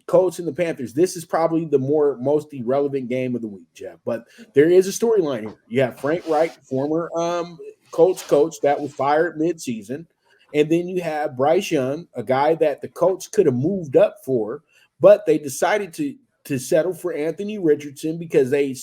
Colts and the Panthers, this is probably the most irrelevant game of the week, Jeff. But there is a storyline here. You have Frank Reich, former Colts coach that was fired midseason. And then you have Bryce Young, a guy that the Colts could have moved up for, but they decided to settle for Anthony Richardson because they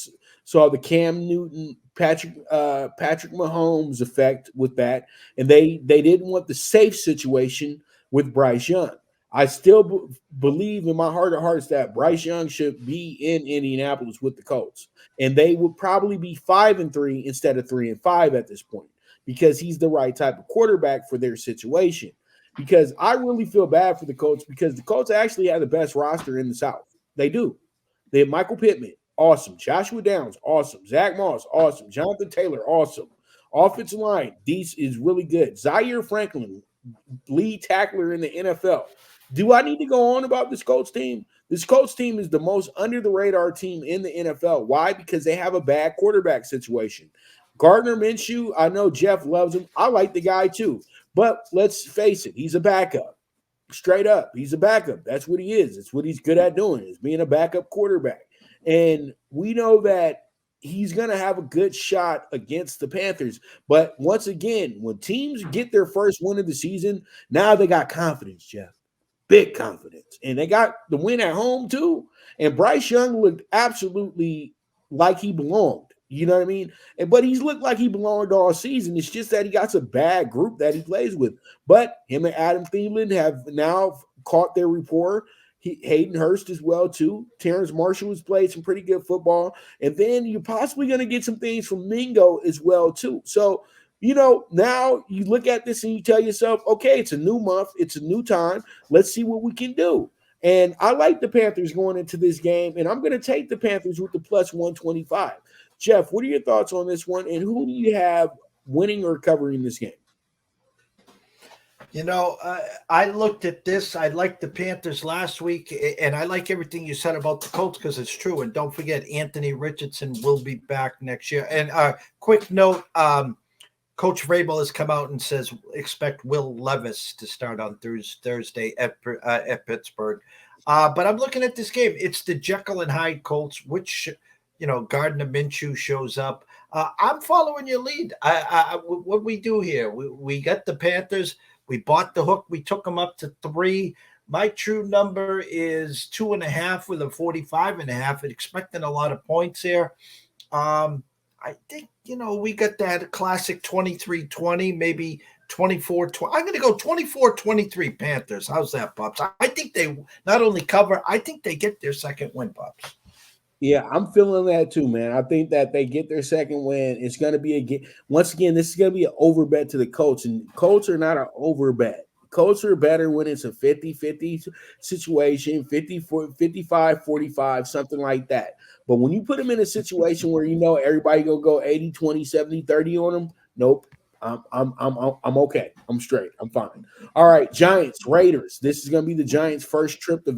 saw the Cam Newton, Patrick Mahomes effect with that, and they didn't want the safe situation with Bryce Young. I still believe in my heart of hearts that Bryce Young should be in Indianapolis with the Colts, and they would probably be 5-3 instead of 3-5 at this point because he's the right type of quarterback for their situation. Because I really feel bad for the Colts because the Colts actually have the best roster in the South. They do. They have Michael Pittman, awesome. Joshua Downs, awesome. Zach Moss, awesome. Jonathan Taylor, awesome. Offensive line, Deese is really good. Zaire Franklin, lead tackler in the NFL. Do I need to go on about this Colts team? This Colts team is the most under the radar team in the NFL. Why? Because they have a bad quarterback situation. Gardner Minshew, I know Jeff loves him. I like the guy too. But let's face it, he's a backup. Straight up, he's a backup. That's what he is. It's what he's good at doing, is being a backup quarterback. And we know that he's going to have a good shot against the Panthers. But once again, when teams get their first win of the season, now they got confidence, Jeff. Big confidence. And they got the win at home too. And Bryce Young looked absolutely like he belonged. You know what I mean? But he's looked like he belonged all season. It's just that he got a bad group that he plays with. But him and Adam Thielen have now caught their rapport. Hayden Hurst as well, too. Terrence Marshall has played some pretty good football. And then you're possibly going to get some things from Mingo as well, too. So, now you look at this and you tell yourself, okay, it's a new month. It's a new time. Let's see what we can do. And I like the Panthers going into this game, and I'm going to take the Panthers with the plus 125. Jeff, what are your thoughts on this one, and who do you have winning or covering this game? I looked at this. I liked the Panthers last week, and I like everything you said about the Colts because it's true. And don't forget, Anthony Richardson will be back next year. And quick note, Coach Vrabel has come out and says expect Will Levis to start on Thursday at Pittsburgh. But I'm looking at this game. It's the Jekyll and Hyde Colts, which – Gardner Minshew shows up. I'm following your lead. What we do here, we got the Panthers. We bought the hook. We took them up to 3. My true number is 2.5 with a 45.5. Expecting a lot of points here. I think, we got that classic 23-20, maybe 24-20. I'm going to go 24-23 Panthers. How's that, Pops? I think they not only cover, I think they get their second win, Pops. Yeah, I'm feeling that too, man. I think that they get their second win. It's going to be once again, this is going to be an over bet to the Colts, and Colts are not an over bet. Colts are better when it's a 50-50 situation, 55-45, something like that. But when you put them in a situation where everybody going to go 80, 20, 70, 30 on them, nope. I'm okay. I'm straight. I'm fine. All right, Giants, Raiders. This is going to be the Giants' first trip to Vegas.